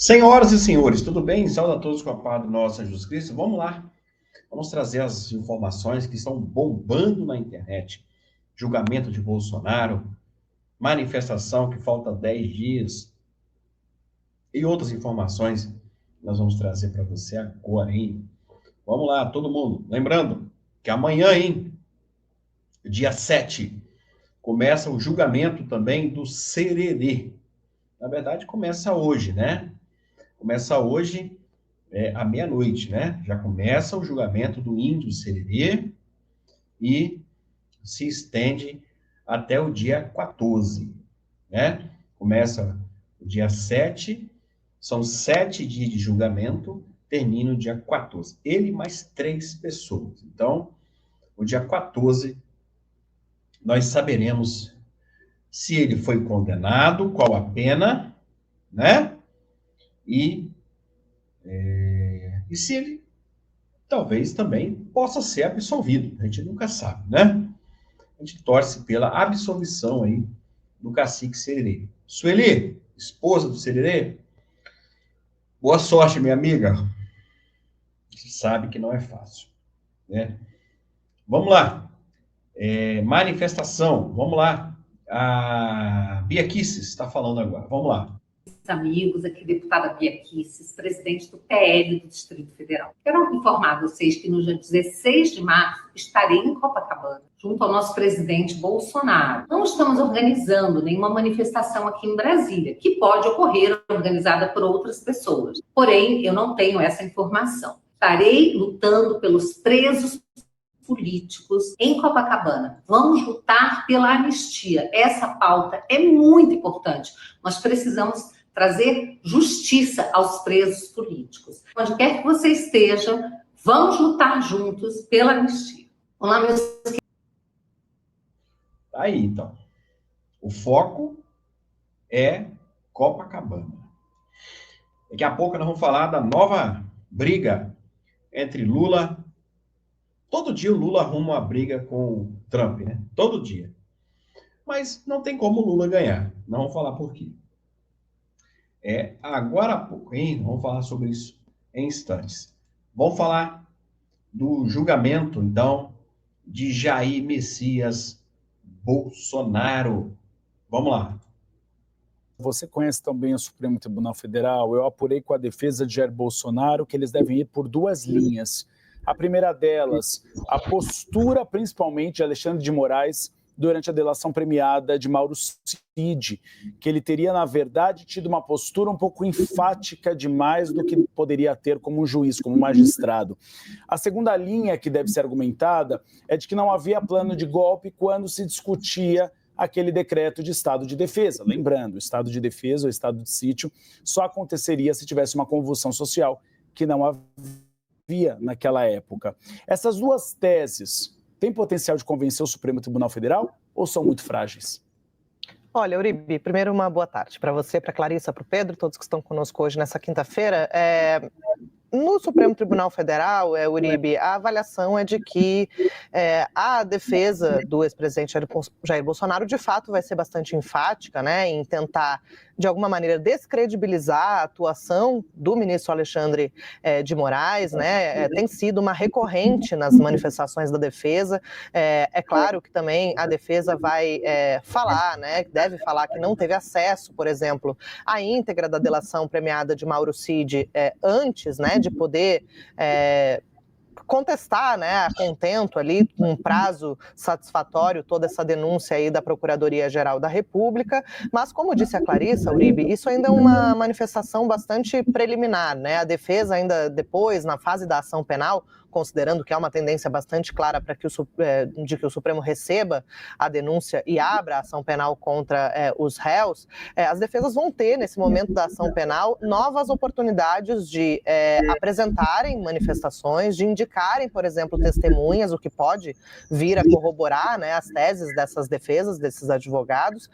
Senhoras e senhores, tudo bem? Saúde a todos com a paz do nosso Senhor Jesus Cristo. Vamos lá. Vamos trazer as informações que estão bombando na internet. Julgamento de Bolsonaro, manifestação que falta 10 dias e outras informações que nós vamos trazer para você agora, hein? Vamos lá, todo mundo. Lembrando que amanhã, hein, dia 7, começa o julgamento também do Sererê. Na verdade, começa hoje, né? Começa hoje à meia-noite, né? Já começa o julgamento do índio Sererê e se estende até o dia 14, né? Começa o dia 7, são 7 dias de julgamento, termina o dia 14. Ele mais 3 pessoas. Então, o dia 14, nós saberemos se ele foi condenado, qual a pena, né? E se ele talvez também possa ser absolvido. A gente nunca sabe, né? A gente torce pela absolvição aí do cacique Sererê. Sueli, esposa do Sererê, boa sorte, minha amiga. A gente sabe que não é fácil, né? Vamos lá. Manifestação, vamos lá. A Bia Kicis está falando agora. Vamos lá. Amigos, aqui deputada Bia Kicis, presidente do PL do Distrito Federal. Quero informar vocês que no dia 16 de março estarei em Copacabana, junto ao nosso presidente Bolsonaro. Não estamos organizando nenhuma manifestação aqui em Brasília, que pode ocorrer organizada por outras pessoas. Porém, eu não tenho essa informação. Estarei lutando pelos presos políticos em Copacabana. Vamos lutar pela anistia. Essa pauta é muito importante. Nós precisamos trazer justiça aos presos políticos. Onde quer que você esteja, vamos lutar juntos pela anistia. Olá, meus queridos. Aí, então. O foco é Copacabana. Daqui a pouco nós vamos falar da nova briga entre Lula. Todo dia o Lula arruma uma briga com o Trump, né? Todo dia. Mas não tem como o Lula ganhar. Não vamos falar por quê. Agora há pouco, hein? Vamos falar sobre isso em instantes. Vamos falar do julgamento, então, de Jair Messias Bolsonaro. Vamos lá. Você conhece também o Supremo Tribunal Federal. Eu apurei com a defesa de Jair Bolsonaro que eles devem ir por 2 linhas. A primeira delas, a postura, principalmente, de Alexandre de Moraes durante a delação premiada de Mauro Cid, que ele teria, na verdade, tido uma postura um pouco enfática demais do que poderia ter como um juiz, como um magistrado. A segunda linha que deve ser argumentada é de que não havia plano de golpe quando se discutia aquele decreto de estado de defesa. Lembrando, o estado de defesa ou estado de sítio só aconteceria se tivesse uma convulsão social, que não havia naquela época. Essas 2 teses têm potencial de convencer o Supremo Tribunal Federal ou são muito frágeis? Olha, Uribe, primeiro uma boa tarde para você, para Clarissa, para o Pedro, todos que estão conosco hoje nessa quinta-feira. No Supremo Tribunal Federal, Uribe, a avaliação é de que a defesa do ex-presidente Jair Bolsonaro, de fato, vai ser bastante enfática, né, em tentar, de alguma maneira, descredibilizar a atuação do ministro Alexandre de Moraes, né, tem sido uma recorrente nas manifestações da defesa. É claro que também a defesa vai falar, né, deve falar que não teve acesso, por exemplo, à íntegra da delação premiada de Mauro Cid antes, né, de poder contestar, né, a contento ali, com um prazo satisfatório, toda essa denúncia aí da Procuradoria-Geral da República, mas como disse a Clarissa, Uribe, isso ainda é uma manifestação bastante preliminar, né, a defesa ainda depois, na fase da ação penal, considerando que há uma tendência bastante clara para que de que o Supremo receba a denúncia e abra a ação penal contra os réus, as defesas vão ter, nesse momento da ação penal, novas oportunidades de apresentarem manifestações, de indicarem, por exemplo, testemunhas, o que pode vir a corroborar, né, as teses dessas defesas, desses advogados.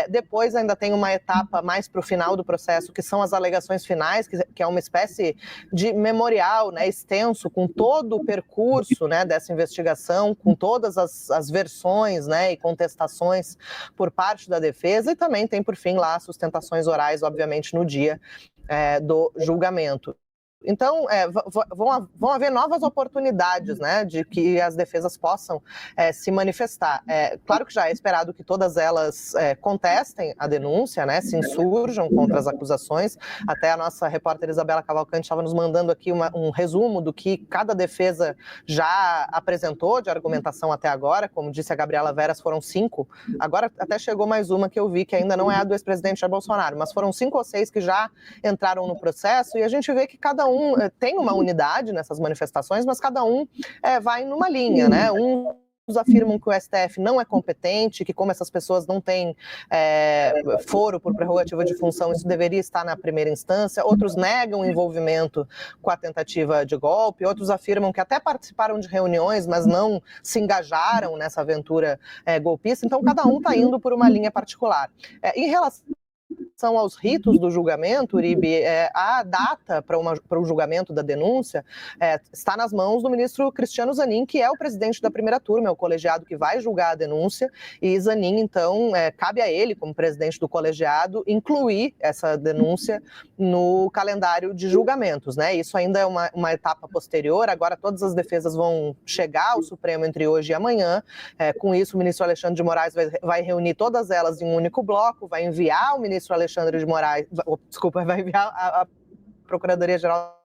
Depois ainda tem uma etapa mais para o final do processo, que são as alegações finais, que é uma espécie de memorial, né, extenso, com todo o percurso, né, dessa investigação, com todas as versões, né, e contestações por parte da defesa, e também tem, por fim, lá as sustentações orais, obviamente, no dia do julgamento. Então, vão haver novas oportunidades, né, de que as defesas possam se manifestar. Claro que já é esperado que todas elas contestem a denúncia, né, se insurjam contra as acusações. Até a nossa repórter Isabela Cavalcante estava nos mandando aqui um resumo do que cada defesa já apresentou de argumentação até agora. Como disse a Gabriela Veras, foram 5. Agora até chegou mais uma que eu vi, que ainda não é a do ex-presidente Jair Bolsonaro, mas foram 5 ou 6 que já entraram no processo, e a gente vê que cada um tem uma unidade nessas manifestações, mas cada um vai numa linha, né? Uns afirmam que o STF não é competente, que como essas pessoas não têm foro por prerrogativa de função, isso deveria estar na primeira instância. Outros negam o envolvimento com a tentativa de golpe. Outros afirmam que até participaram de reuniões, mas não se engajaram nessa aventura golpista. Então, cada um está indo por uma linha particular. Em relação aos ritos do julgamento, Uribe, a data para o julgamento da denúncia está nas mãos do ministro Cristiano Zanin, que é o presidente da primeira turma, é o colegiado que vai julgar a denúncia, e Zanin, então, cabe a ele, como presidente do colegiado, incluir essa denúncia no calendário de julgamentos, né? Isso ainda é uma etapa posterior. Agora todas as defesas vão chegar ao Supremo entre hoje e amanhã. Com isso, o ministro Alexandre de Moraes vai reunir todas elas em um único bloco, vai enviar o ministro Alexandre de Moraes, vai enviar a Procuradoria-Geral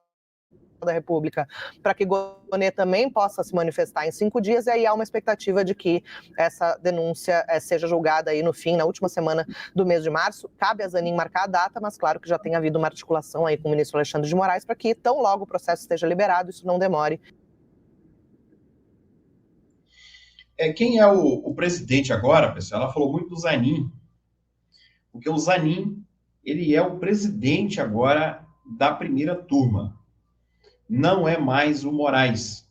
da República para que Gonê também possa se manifestar em 5 dias, e aí há uma expectativa de que essa denúncia seja julgada aí na última semana do mês de março. Cabe a Zanin marcar a data, mas claro que já tem havido uma articulação aí com o ministro Alexandre de Moraes para que tão logo o processo esteja liberado, isso não demore. Quem é o presidente agora, pessoal? Ela falou muito do Zanin, porque o Zanin, ele é o presidente agora da primeira turma. Não é mais o Moraes.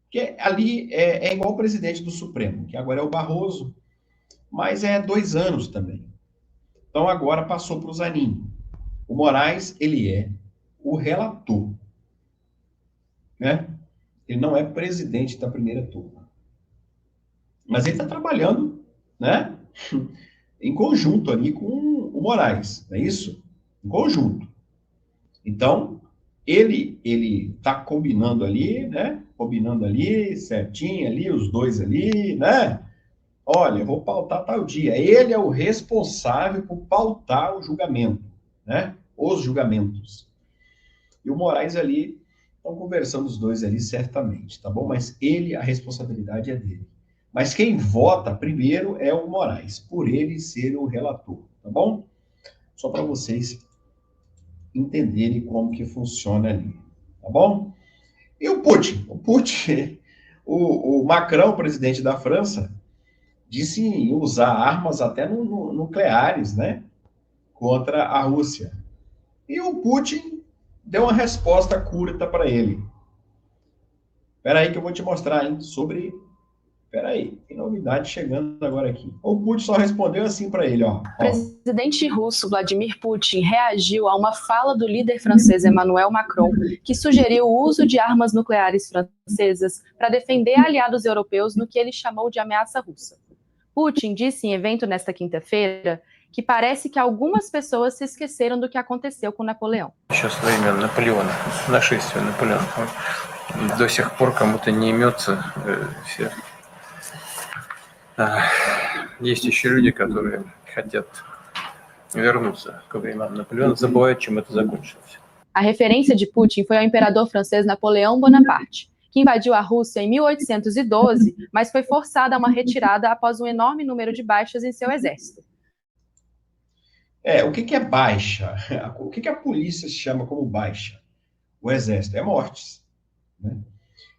Porque ali é igual o presidente do Supremo, que agora é o Barroso, mas é 2 anos também. Então agora passou para o Zanin. O Moraes, ele é o relator, né? Ele não é presidente da primeira turma. Mas ele está trabalhando, né? Em conjunto ali com o Moraes, não é isso? Em conjunto. Então, ele está combinando ali, né? Combinando ali, certinho ali, os dois ali, né? Olha, eu vou pautar tal dia. Ele é o responsável por pautar o julgamento, né? Os julgamentos. E o Moraes ali, estão conversando os dois ali certamente, tá bom? Mas a responsabilidade é dele. Mas quem vota primeiro é o Moraes, por ele ser o relator, tá bom? Só para vocês entenderem como que funciona ali, tá bom? E o Putin? O Macron, o presidente da França, disse em usar armas até nucleares, né? Contra a Rússia. E o Putin deu uma resposta curta para ele. Espera aí que eu vou te mostrar, hein? Espera aí, tem novidade chegando agora aqui. O Putin só respondeu assim para ele, ó. O presidente russo Vladimir Putin reagiu a uma fala do líder francês Emmanuel Macron, que sugeriu o uso de armas nucleares francesas para defender aliados europeus no que ele chamou de ameaça russa. Putin disse em evento nesta quinta-feira que parece que algumas pessoas se esqueceram do que aconteceu com Napoleão. До сих пор кому-то не имется все. Есть еще люди, которые хотят вернуться к временам Наполеона, забывают, чем это закончилось. A referência de Putin foi ao imperador francês Napoleão Bonaparte, que invadiu a Rússia em 1812, mas foi forçado a uma retirada após um enorme número de baixas em seu exército. O que é baixa? O que a polícia chama como baixa? O exército é mortes, né?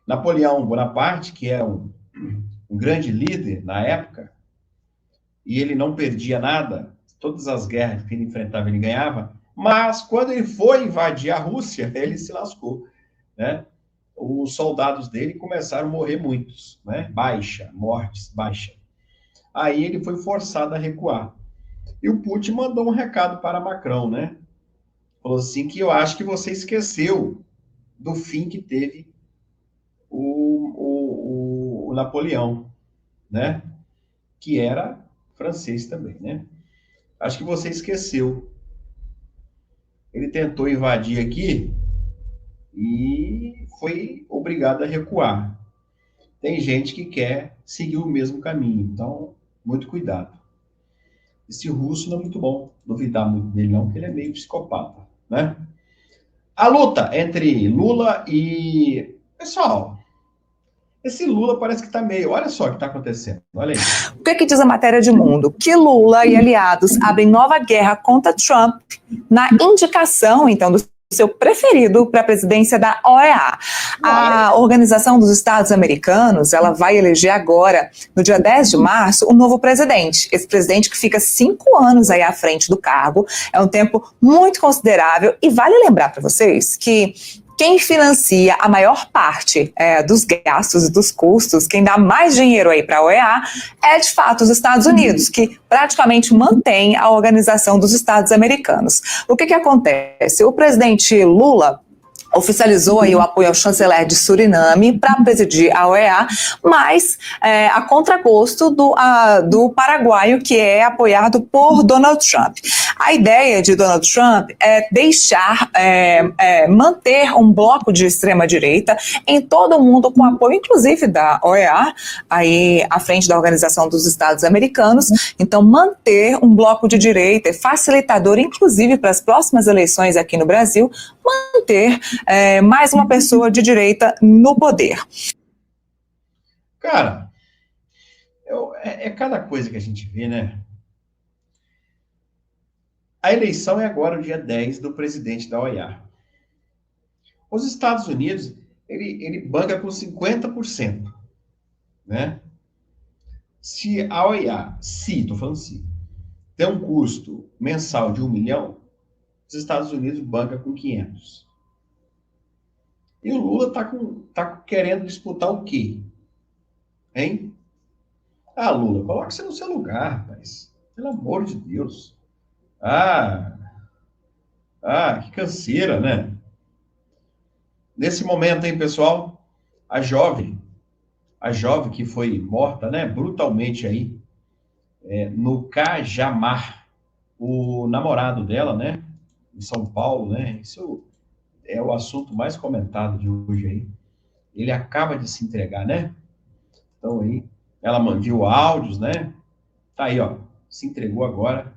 Napoleão Bonaparte, que era um grande líder na época, e ele não perdia nada, todas as guerras que ele enfrentava ele ganhava, mas quando ele foi invadir a Rússia, ele se lascou, né? Os soldados dele começaram a morrer muitos, né? Mortes, baixa. Aí ele foi forçado a recuar. E o Putin mandou um recado para Macron, né? Falou assim que eu acho que você esqueceu do fim que teve o Napoleão, né? Que era francês também, né? Acho que você esqueceu. ele tentou invadir aqui e foi obrigado a recuar. Tem gente que quer seguir o mesmo caminho, então, muito cuidado. Esse russo não é muito bom duvidar muito dele, não, porque ele é meio psicopata, né? A luta entre Lula e... Pessoal, esse Lula parece que tá meio... Olha só o que tá acontecendo, olha aí. O que é que diz a matéria de Mundo? Que Lula e aliados abrem nova guerra contra Trump na indicação, então, do seu preferido para a presidência da OEA. A Organização dos Estados Americanos, ela vai eleger agora, no dia 10 de março, um novo presidente. Esse presidente que fica 5 anos aí à frente do cargo. É um tempo muito considerável e vale lembrar para vocês que quem financia a maior parte dos gastos e dos custos, quem dá mais dinheiro aí para a OEA, é de fato os Estados Unidos, que praticamente mantém a Organização dos Estados Americanos. O que acontece? O presidente Lula oficializou aí o apoio ao chanceler de Suriname para presidir a OEA, mas a contragosto do paraguaio, que é apoiado por Donald Trump. A ideia de Donald Trump é deixar, manter um bloco de extrema-direita em todo o mundo, com apoio, inclusive, da OEA, aí à frente da Organização dos Estados Americanos. Então, manter um bloco de direita é facilitador, inclusive, para as próximas eleições aqui no Brasil, manter mais uma pessoa de direita no poder. Cara, é cada coisa que a gente vê, né? A eleição é agora, o dia 10, do presidente da OEA. Os Estados Unidos, ele banca com 50%, né? Se a OEA, estou falando se, tem um custo mensal de 1 milhão, os Estados Unidos banca com 500. E o Lula tá querendo disputar o quê? Hein? Ah, Lula, coloque-se no seu lugar, rapaz. Pelo amor de Deus. Que canseira, né? Nesse momento, hein, pessoal, a jovem que foi morta, né, brutalmente aí, no Cajamar, o namorado dela, né, em São Paulo, né, isso é o assunto mais comentado de hoje aí. Ele acaba de se entregar, né? Então aí, ela viu áudios, né? Tá aí, ó, se entregou agora.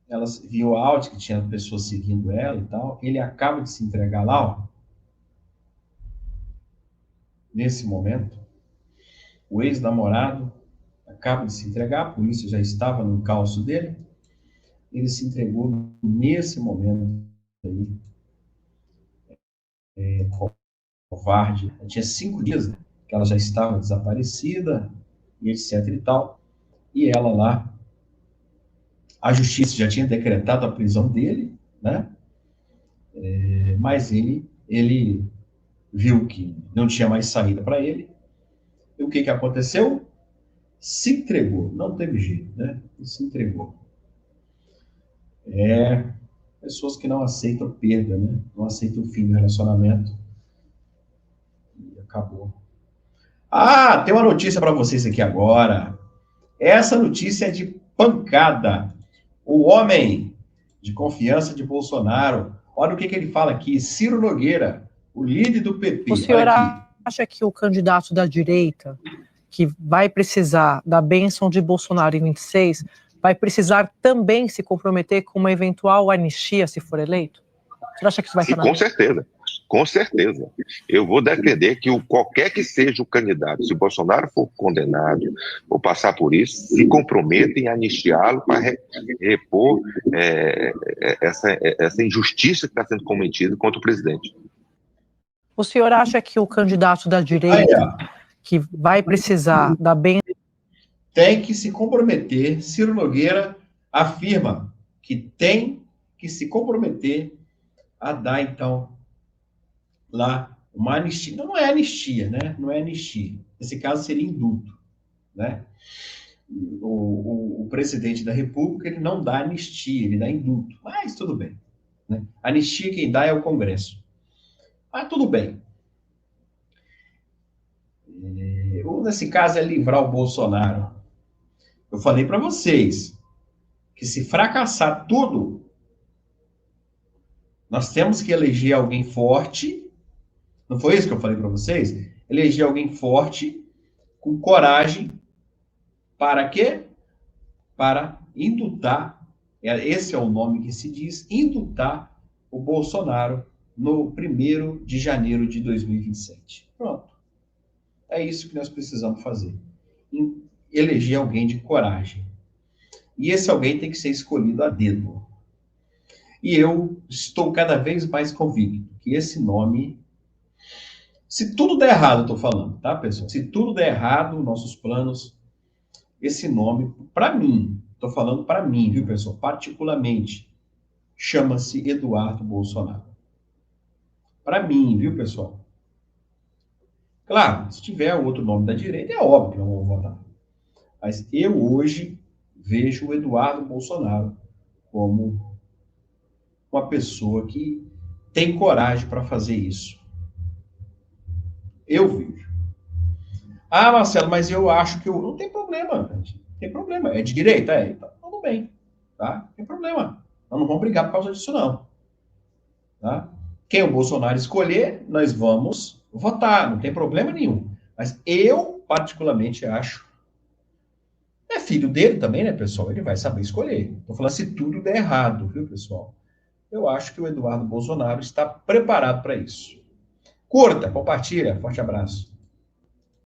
Ela viu áudios que tinha pessoas seguindo ela e tal. Ele acaba de se entregar lá, ó. Nesse momento, o ex-namorado acaba de se entregar, a polícia já estava no encalço dele. Ele se entregou nesse momento aí. Covarde. Tinha 5 dias, né, que ela já estava desaparecida, e etc e tal. E ela lá, a justiça já tinha decretado a prisão dele, né? Mas ele viu que não tinha mais saída para ele. E o que aconteceu? Se entregou. Não teve jeito, né? Ele se entregou. Pessoas que não aceitam perda, né? Não aceitam o fim do relacionamento. E acabou. Tem uma notícia para vocês aqui agora. Essa notícia é de pancada. O homem de confiança de Bolsonaro, olha o que ele fala aqui, Ciro Nogueira, o líder do PP. O senhor acha que o candidato da direita, que vai precisar da bênção de Bolsonaro em 26, vai precisar também se comprometer com uma eventual anistia se for eleito? Você acha que isso vai estar na Com certeza. Com certeza. Eu vou defender que qualquer que seja o candidato, se o Bolsonaro for condenado ou passar por isso, se comprometa em anistiá-lo para repor essa injustiça que está sendo cometida contra o presidente. O senhor acha que o candidato da direita, que vai precisar da bênção... Tem que se comprometer, Ciro Nogueira afirma que tem que se comprometer a dar, então, lá uma anistia. Não é anistia, né? Não é anistia. Nesse caso seria indulto, né? O presidente da República, ele não dá anistia, ele dá indulto. Mas tudo bem, né? Anistia quem dá é o Congresso. Mas tudo bem. Nesse caso é livrar o Bolsonaro. Eu falei para vocês que se fracassar tudo, Nós temos que eleger alguém forte. Não foi isso que eu falei para vocês? Eleger alguém forte, com coragem. Para quê? Para indutar, esse é o nome que se diz, indutar o Bolsonaro no 1º de janeiro de 2027. Pronto. É isso que nós precisamos fazer. Eleger alguém de coragem. E esse alguém tem que ser escolhido a dedo. E eu estou cada vez mais convicto que esse nome, se tudo der errado, estou falando, tá, pessoal? Se tudo der errado, nossos planos, esse nome, para mim, estou falando para mim, viu, pessoal? Particularmente, chama-se Eduardo Bolsonaro. Para mim, viu, pessoal? Claro, se tiver outro nome da direita, é óbvio que não vou votar. Mas eu hoje vejo o Eduardo Bolsonaro como uma pessoa que tem coragem para fazer isso. Eu vejo. Ah, Marcelo, mas eu acho que não tem problema, gente. Não tem problema. É de direita? É. Então, tudo bem. Tá? Não tem problema. Nós não vamos brigar por causa disso, não. Tá? Quem o Bolsonaro escolher, nós vamos votar. Não tem problema nenhum. Mas eu, particularmente, acho. É filho dele também, né, pessoal? Ele vai saber escolher. Estou falando se tudo der errado, viu, pessoal? Eu acho que o Eduardo Bolsonaro está preparado para isso. Curta, compartilha. Forte abraço.